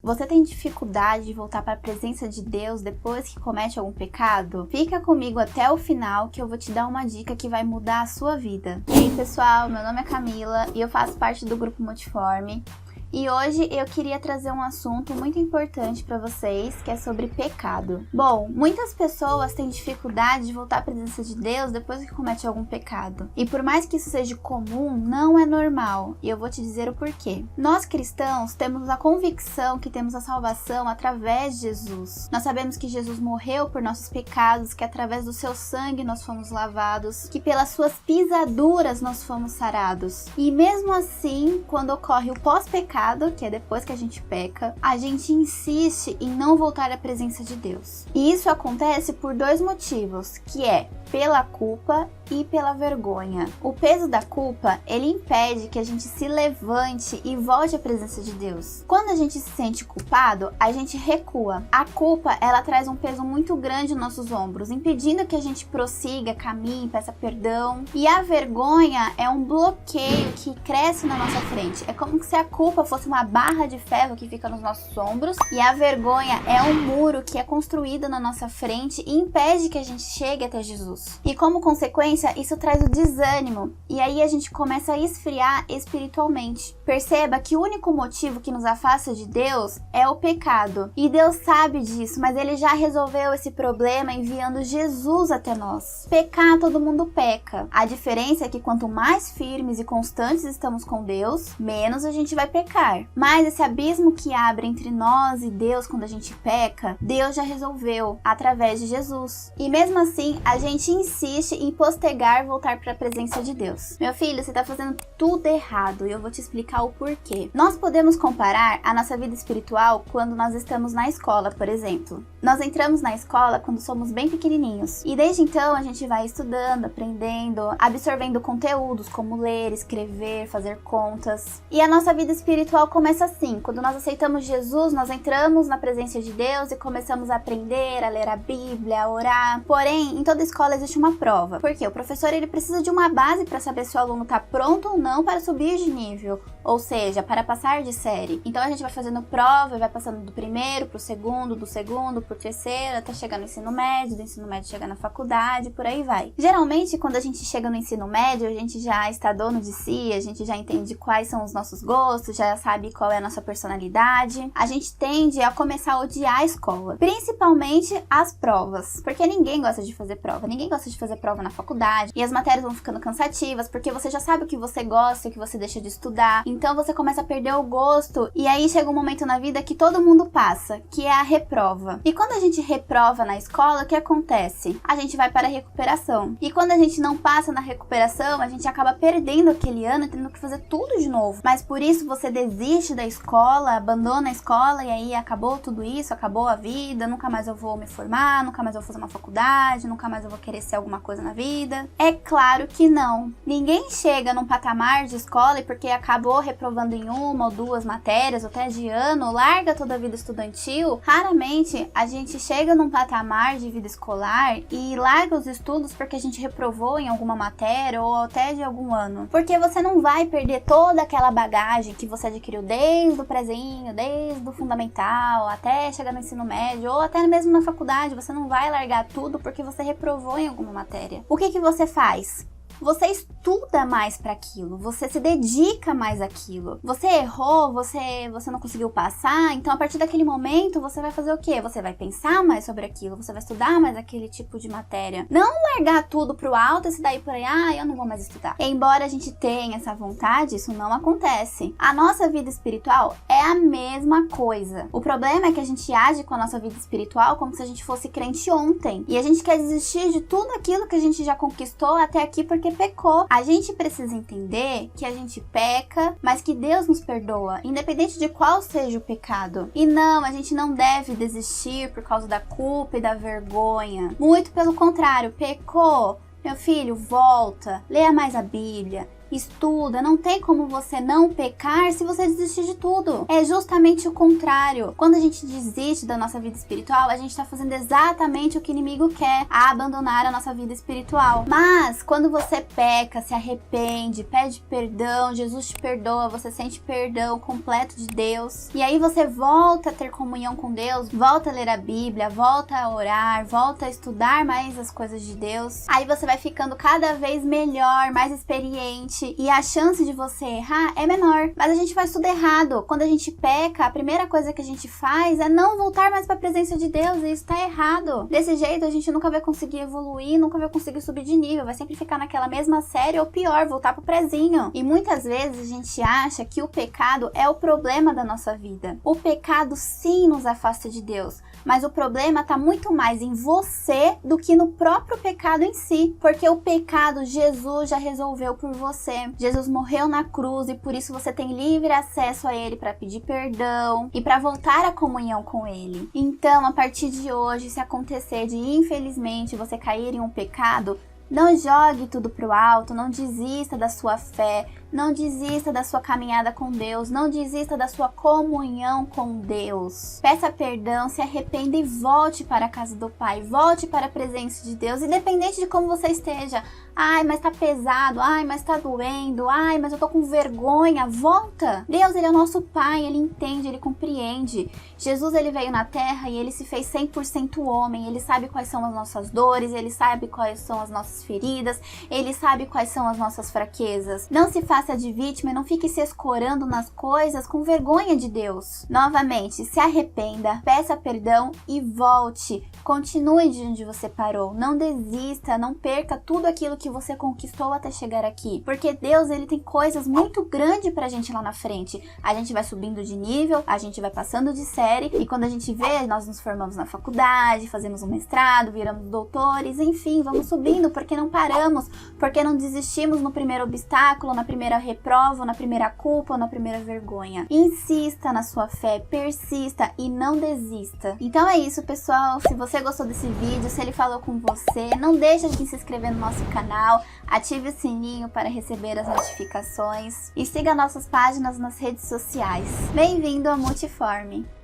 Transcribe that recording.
Você tem dificuldade de voltar para a presença de Deus depois que comete algum pecado? Fica comigo até o final que eu vou te dar uma dica que vai mudar a sua vida. E aí, pessoal, meu nome é Camila e eu faço parte do Grupo Multiforme. E hoje eu queria trazer um assunto muito importante para vocês, que é sobre pecado. Bom, muitas pessoas têm dificuldade de voltar à presença de Deus depois que comete algum pecado. E por mais que isso seja comum, não é normal. E eu vou te dizer o porquê. Nós cristãos temos a convicção que temos a salvação através de Jesus. Nós sabemos que Jesus morreu por nossos pecados, que através do seu sangue nós fomos lavados, que pelas suas pisaduras nós fomos sarados. E mesmo assim, quando ocorre o pós-pecado, que é depois que a gente peca, a gente insiste em não voltar à presença de Deus. E isso acontece por dois motivos, que é pela culpa e pela vergonha. O peso da culpa, ele impede que a gente se levante e volte à presença de Deus. Quando a gente se sente culpado, a gente recua. A culpa, ela traz um peso muito grande nos nossos ombros, impedindo que a gente prossiga, caminhe, peça perdão. E a vergonha é um bloqueio que cresce na nossa frente. É como se a culpa fosse uma barra de ferro que fica nos nossos ombros, e a vergonha é um muro que é construído na nossa frente e impede que a gente chegue até Jesus. E como consequência, isso traz o desânimo, e aí a gente começa a esfriar espiritualmente. Perceba que o único motivo que nos afasta de Deus é o pecado, e Deus sabe disso, mas Ele já resolveu esse problema enviando Jesus até nós. Pecar, todo mundo peca. A diferença é que quanto mais firmes e constantes estamos com Deus, menos a gente vai pecar. Mas esse abismo que abre entre nós e Deus quando a gente peca, Deus já resolveu através de Jesus. E mesmo assim, a gente insiste em postergar voltar para a presença de Deus. Meu filho, você está fazendo tudo errado e eu vou te explicar o porquê. Nós podemos comparar a nossa vida espiritual quando nós estamos na escola, por exemplo. Nós entramos na escola quando somos bem pequenininhos e desde então a gente vai estudando, aprendendo, absorvendo conteúdos como ler, escrever, fazer contas. E a nossa vida espiritual começa assim: quando nós aceitamos Jesus, nós entramos na presença de Deus e começamos a aprender, a ler a Bíblia, a orar. Porém, em toda escola existe uma prova, porque o professor ele precisa de uma base para saber se o aluno está pronto ou não para subir de nível, ou seja, para passar de série. Então a gente vai fazendo prova e vai passando do primeiro para o segundo, do segundo para o terceiro, até chegar no ensino médio, do ensino médio chegar na faculdade, por aí vai. Geralmente, quando a gente chega no ensino médio, a gente já está dono de si, a gente já entende quais são os nossos gostos, já sabe qual é a nossa personalidade. A gente tende a começar a odiar a escola, principalmente as provas, porque ninguém gosta de fazer prova, ninguém gosta de fazer prova na faculdade, e as matérias vão ficando cansativas, porque você já sabe o que você gosta e o que você deixa de estudar, então você começa a perder o gosto, e aí chega um momento na vida que todo mundo passa, que é a reprova. E quando a gente reprova na escola, o que acontece? A gente vai para a recuperação, e quando a gente não passa na recuperação, a gente acaba perdendo aquele ano e tendo que fazer tudo de novo. Mas por isso você desiste da escola, abandona a escola, e aí acabou tudo isso, acabou a vida, nunca mais eu vou me formar, nunca mais eu vou fazer uma faculdade, nunca mais eu vou querer ser alguma coisa na vida. É claro que não. Ninguém chega num patamar de escola e porque acabou reprovando em uma ou duas matérias, ou até de ano, larga toda a vida estudantil. Raramente a gente chega num patamar de vida escolar e larga os estudos porque a gente reprovou em alguma matéria ou até de algum ano. Porque você não vai perder toda aquela bagagem que você adquiriu desde o prezinho, desde o fundamental, até chegar no ensino médio, ou até mesmo na faculdade. Você não vai largar tudo porque você reprovou em alguma matéria. O que você faz? Você estuda mais para aquilo, você se dedica mais àquilo. Você errou, você não conseguiu passar, então a partir daquele momento você vai fazer o quê? Você vai pensar mais sobre aquilo, você vai estudar mais aquele tipo de matéria. Não largar tudo pro alto e se daí por aí, eu não vou mais estudar. Embora a gente tenha essa vontade, isso não acontece. A nossa vida espiritual é a mesma coisa. O problema é que a gente age com a nossa vida espiritual como se a gente fosse crente ontem. E a gente quer desistir de tudo aquilo que a gente já conquistou até aqui porque pecou. A gente precisa entender que a gente peca, mas que Deus nos perdoa, independente de qual seja o pecado. E não, a gente não deve desistir por causa da culpa e da vergonha. Muito pelo contrário, pecou? Meu filho, volta, leia mais a Bíblia, estuda, não tem como você não pecar se você desistir de tudo. É justamente o contrário. Quando a gente desiste da nossa vida espiritual, a gente tá fazendo exatamente o que o inimigo quer, abandonar a nossa vida espiritual. Mas quando você peca, se arrepende, pede perdão, Jesus te perdoa, você sente perdão completo de Deus, e aí você volta a ter comunhão com Deus, volta a ler a Bíblia, volta a orar, volta a estudar mais as coisas de Deus, aí você vai ficando cada vez melhor, mais experiente, e a chance de você errar é menor. Mas a gente faz tudo errado. Quando a gente peca, a primeira coisa que a gente faz é não voltar mais para a presença de Deus, e isso tá errado. Desse jeito a gente nunca vai conseguir evoluir, nunca vai conseguir subir de nível, vai sempre ficar naquela mesma série, ou pior, voltar pro prezinho. E muitas vezes a gente acha que o pecado é o problema da nossa vida. O pecado sim nos afasta de Deus, mas o problema tá muito mais em você do que no próprio pecado em si, porque o pecado Jesus já resolveu por você. Jesus morreu na cruz e por isso você tem livre acesso a ele para pedir perdão e para voltar à comunhão com ele. Então, a partir de hoje, se acontecer de infelizmente você cair em um pecado, não jogue tudo pro alto, não desista da sua fé, não desista da sua caminhada com Deus, não desista da sua comunhão com Deus. Peça perdão, se arrependa e volte para a casa do Pai, volte para a presença de Deus, independente de como você esteja. Ai, mas tá pesado, ai, mas tá doendo, ai, mas eu tô com vergonha. Volta! Deus, ele é o nosso Pai, ele entende, ele compreende. Jesus, ele veio na terra e ele se fez 100% homem, ele sabe quais são as nossas dores, ele sabe quais são as nossas feridas, ele sabe quais são as nossas fraquezas. Não se faça de vítima e não fique se escorando nas coisas com vergonha de Deus. Novamente, se arrependa, peça perdão e volte. Continue de onde você parou. Não desista, não perca tudo aquilo que você conquistou até chegar aqui. Porque Deus, ele tem coisas muito grandes pra gente lá na frente. A gente vai subindo de nível, a gente vai passando de série e quando a gente vê, nós nos formamos na faculdade, fazemos um mestrado, viramos doutores, enfim, vamos subindo porque não paramos, porque não desistimos no primeiro obstáculo, na primeira reprova, na primeira culpa ou na primeira vergonha. Insista na sua fé, persista e não desista. Então é isso, pessoal. Se você gostou desse vídeo, se ele falou com você, não deixa de se inscrever no nosso canal, ative o sininho para receber as notificações e siga nossas páginas nas redes sociais. Bem-vindo ao Multiforme!